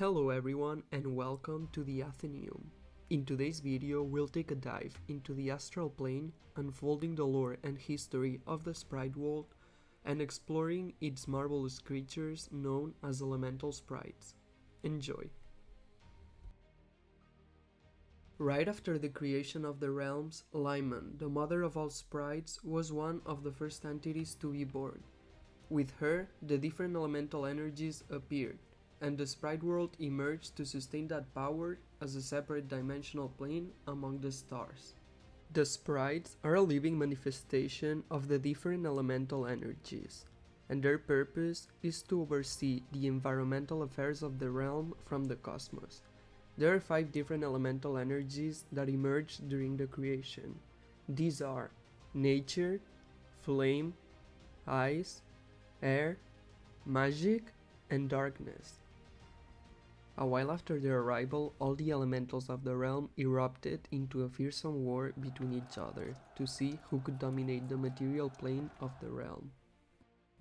Hello everyone and welcome to the Atheneum. In today's video we'll take a dive into the astral plane, unfolding the lore and history of the Sprite World and exploring its marvelous creatures known as elemental sprites. Enjoy! Right after the creation of the realms, Limon, the mother of all sprites, was one of the first entities to be born. With her, the different elemental energies appeared, and the Sprite World emerged to sustain that power as a separate dimensional plane among the stars. The sprites are a living manifestation of the different elemental energies, and their purpose is to oversee the environmental affairs of the realm from the cosmos. There are 5 different elemental energies that emerged during the creation. These are nature, flame, ice, air, magic, and darkness. A while after their arrival, all the elementals of the realm erupted into a fearsome war between each other to see who could dominate the material plane of the realm.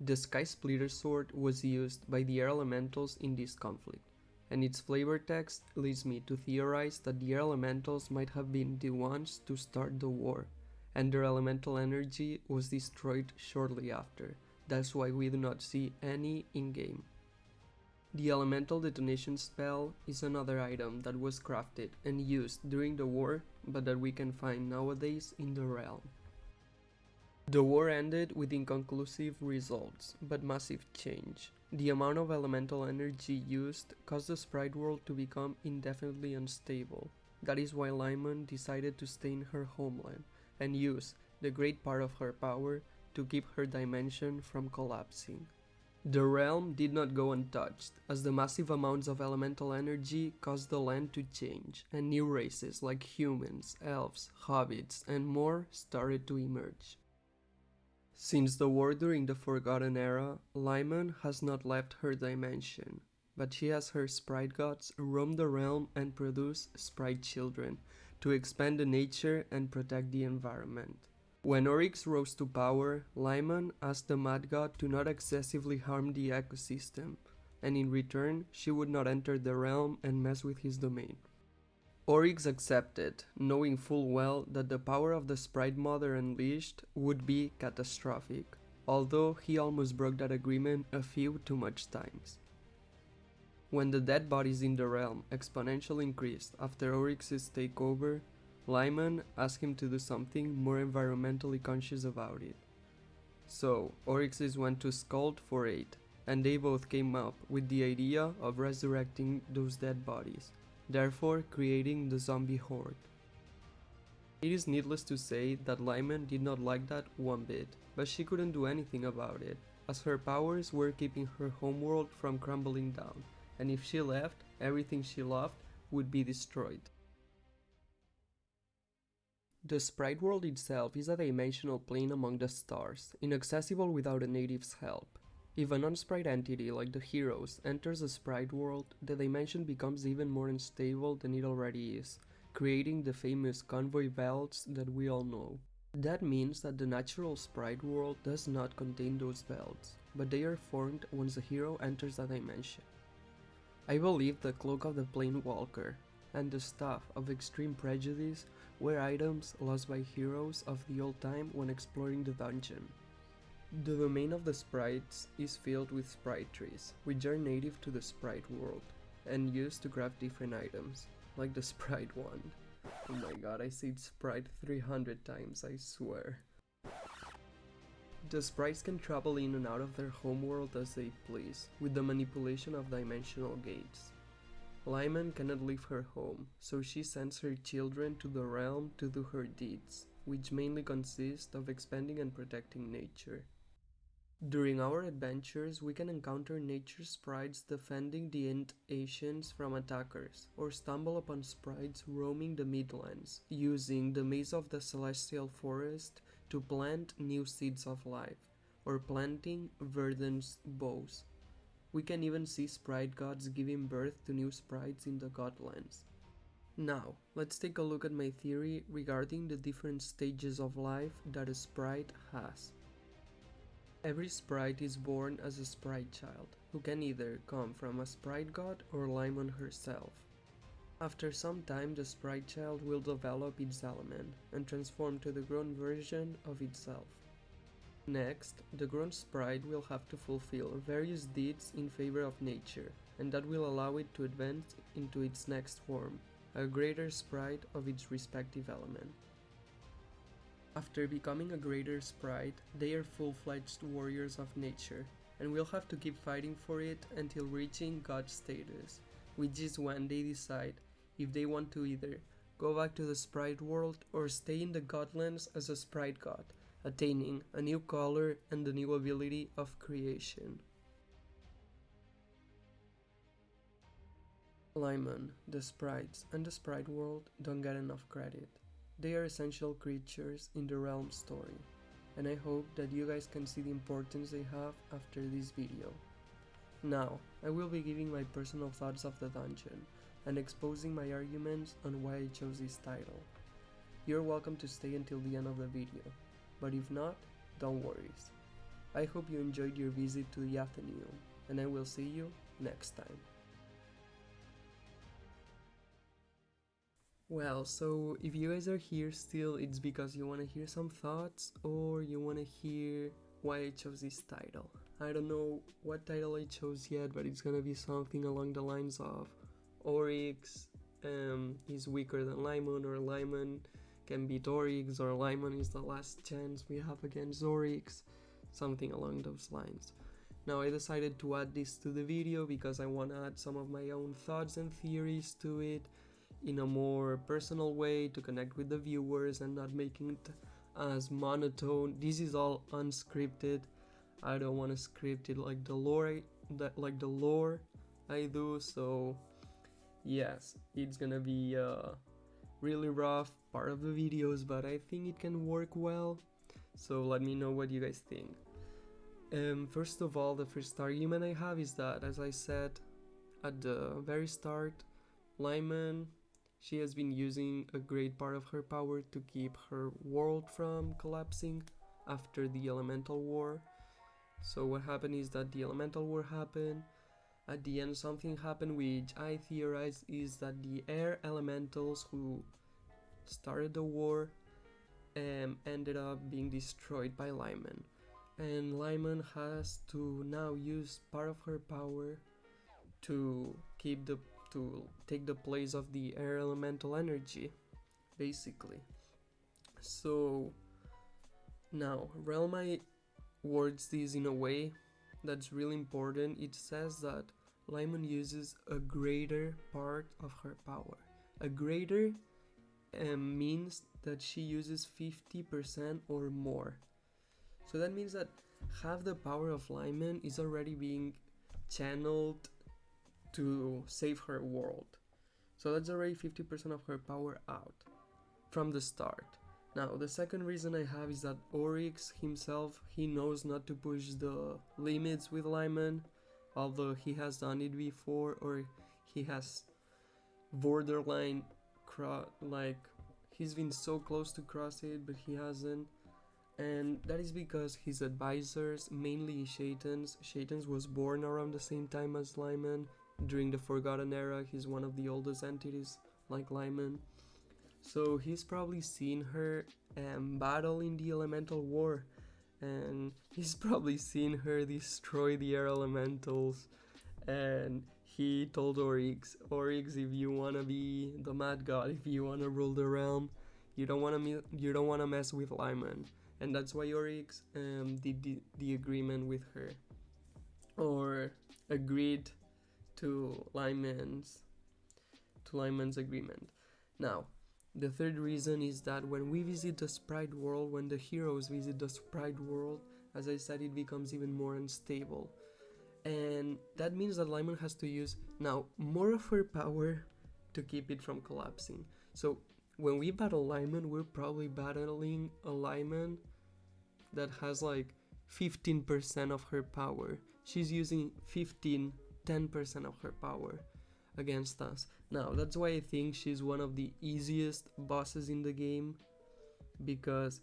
The Sky Splitter Sword was used by the air elementals in this conflict, and its flavor text leads me to theorize that the air elementals might have been the ones to start the war, and their elemental energy was destroyed shortly after. That's why we do not see any in-game. The elemental detonation spell is another item that was crafted and used during the war, but that we can find nowadays in the realm. The war ended with inconclusive results, but massive change. The amount of elemental energy used caused the Sprite World to become indefinitely unstable. That is why Limon decided to stay in her homeland and use the great part of her power to keep her dimension from collapsing. The realm did not go untouched, as the massive amounts of elemental energy caused the land to change, and new races like humans, elves, hobbits, and more started to emerge. Since the war during the Forgotten Era, Limon has not left her dimension, but she has her sprite gods roam the realm and produce sprite children to expand the nature and protect the environment. When Oryx rose to power, Limon asked the Mad God to not excessively harm the ecosystem, and in return, she would not enter the realm and mess with his domain. Oryx accepted, knowing full well that the power of the Sprite Mother unleashed would be catastrophic, although he almost broke that agreement a few too much times. When the dead bodies in the realm exponentially increased after Oryx's takeover, Limon asked him to do something more environmentally conscious about it. So, Oryx went to Skuld for aid, and they both came up with the idea of resurrecting those dead bodies, therefore creating the zombie horde. It is needless to say that Limon did not like that one bit, but she couldn't do anything about it, as her powers were keeping her homeworld from crumbling down, and if she left, everything she loved would be destroyed. The Sprite World itself is a dimensional plane among the stars, inaccessible without a native's help. If a non-sprite entity like the heroes enters the Sprite World, the dimension becomes even more unstable than it already is, creating the famous convoy belts that we all know. That means that the natural Sprite World does not contain those belts, but they are formed once a hero enters that dimension. I believe the Cloak of the Planewalker and the Staff of Extreme Prejudice were items lost by heroes of the old time when exploring the dungeon. The domain of the sprites is filled with sprite trees, which are native to the Sprite World, and used to craft different items, like the Sprite Wand. Oh my god, I said Sprite 300 times, I swear. The sprites can travel in and out of their homeworld as they please, with the manipulation of dimensional gates. Limon cannot leave her home, so she sends her children to the realm to do her deeds, which mainly consist of expanding and protecting nature. During our adventures, we can encounter nature sprites defending the Ancients from attackers, or stumble upon sprites roaming the Midlands, using the maze of the Celestial Forest to plant new seeds of life, or planting Verdant's bows. We can even see sprite gods giving birth to new sprites in the Godlands. Now, let's take a look at my theory regarding the different stages of life that a sprite has. Every sprite is born as a sprite child, who can either come from a sprite god or Limon herself. After some time, the sprite child will develop its element and transform to the grown version of itself. Next, the grown sprite will have to fulfill various deeds in favor of nature, and that will allow it to advance into its next form, a greater sprite of its respective element. After becoming a greater sprite, they are full-fledged warriors of nature, and will have to keep fighting for it until reaching god status, which is when they decide if they want to either go back to the Sprite World or stay in the Godlands as a Sprite God, attaining a new color and the new ability of creation. Limon, the Sprites, and the Sprite World don't get enough credit. They are essential creatures in the realm story, and I hope that you guys can see the importance they have after this video. Now, I will be giving my personal thoughts of the dungeon, and exposing my arguments on why I chose this title. You're welcome to stay until the end of the video, but if not, don't worry. I hope you enjoyed your visit to the Atheneum, and I will see you next time. Well, so if you guys are here still, it's because you want to hear some thoughts or you want to hear why I chose this title. I don't know what title I chose yet, but it's gonna be something along the lines of Oryx is weaker than Limon, or Limon can beat Oryx, or Limon is the last chance we have against Oryx, something along those lines. Now I decided to add this to the video because I want to add some of my own thoughts and theories to it in a more personal way to connect with the viewers and not making it as monotone. This is all unscripted. I don't want to script it like the lore I do, so yes, it's gonna be a really rough part of the videos, but I think it can work well, so let me know what you guys think. First of all, the first argument I have is that, as I said at the very start, Limon, she has been using a great part of her power to keep her world from collapsing after the elemental war. So what happened is that the elemental war happened. At the end, something happened which I theorize is that the air elementals who started the war ended up being destroyed by Limon. And Limon has to now use part of her power to take the place of the air elemental energy, basically. So now Realm words this in a way that's really important. It says that Limon uses a greater part of her power. A greater means that she uses 50% or more. So that means that half the power of Limon is already being channeled to save her world. So that's already 50% of her power out from the start. Now, the second reason I have is that Oryx himself, he knows not to push the limits with Limon, although he has done it before, or he has borderline he's been so close to cross it, but he hasn't. And that is because his advisors, mainly Shaitans was born around the same time as Limon. During the Forgotten Era, he's one of the oldest entities like Limon. So he's probably seen her battle in the elemental war, and he's probably seen her destroy the air elementals, and he told Oryx, if you wanna be the mad god, if you wanna rule the realm, you don't wanna mess with Limon. And that's why Oryx did the agreement with her, or agreed to Limon's agreement. Now, the third reason is that when we visit the Sprite World, when the heroes visit the Sprite World, as I said, it becomes even more unstable. And that means that Limon has to use now more of her power to keep it from collapsing. So when we battle Limon, we're probably battling a Limon that has like 15% of her power. She's using 10% of her power against us. Now, that's why I think she's one of the easiest bosses in the game, because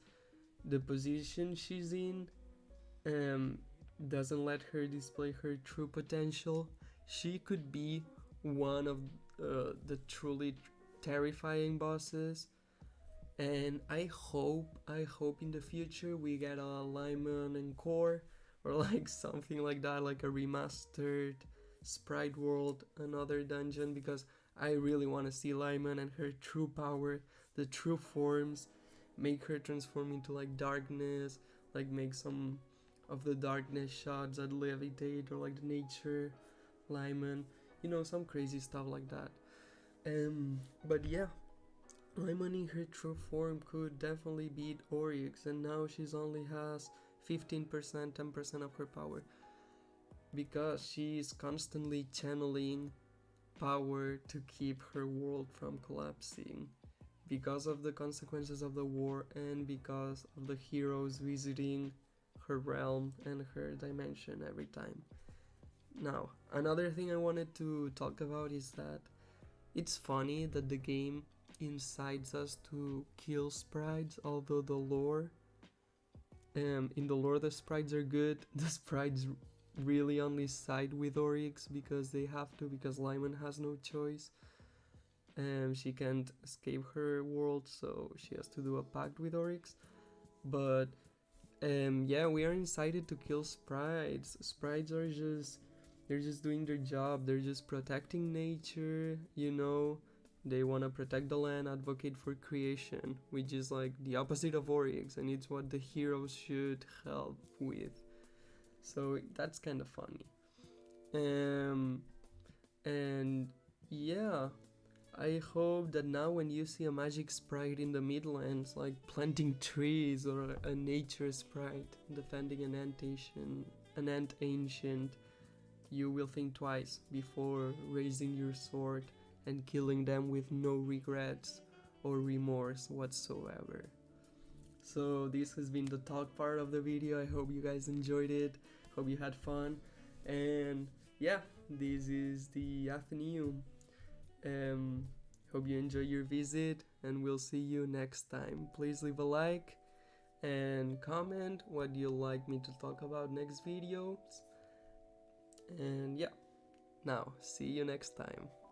the position she's in um, doesn't let her display her true potential. She could be one of the truly terrifying bosses, and I hope in the future we get a Limon and Core, or like something like that, like a remastered Sprite World, another dungeon, because I really want to see Limon and her true power, the true forms, make her transform into like darkness, like make some of the darkness shots that levitate, or like the nature Limon, some crazy stuff like that. But yeah, Limon in her true form could definitely beat Oryx, and now she's only has 15%, 10% of her power, because she's constantly channeling power to keep her world from collapsing, because of the consequences of the war and because of the heroes visiting her realm and her dimension every time. Now, another thing I wanted to talk about is that it's funny that the game incites us to kill sprites, although in the lore the sprites are good. The sprites really only side with Oryx because they have to, because Limon has no choice. She can't escape her world, so she has to do a pact with Oryx. But yeah, we are incited to kill sprites. Sprites are they're just doing their job. They're just protecting nature. They want to protect the land, advocate for creation, which is like the opposite of Oryx, and it's what the heroes should help with. So that's kind of funny. And yeah, I hope that now when you see a magic sprite in the Midlands, like planting trees, or a nature sprite defending an ant ancient, you will think twice before raising your sword and killing them with no regrets or remorse whatsoever. So this has been the talk part of the video. I hope you guys enjoyed it. Hope you had fun. And yeah, this is the Atheneum. Hope you enjoy your visit, and we'll see you next time. Please leave a like and comment what you'd like me to talk about next videos. And yeah, now see you next time.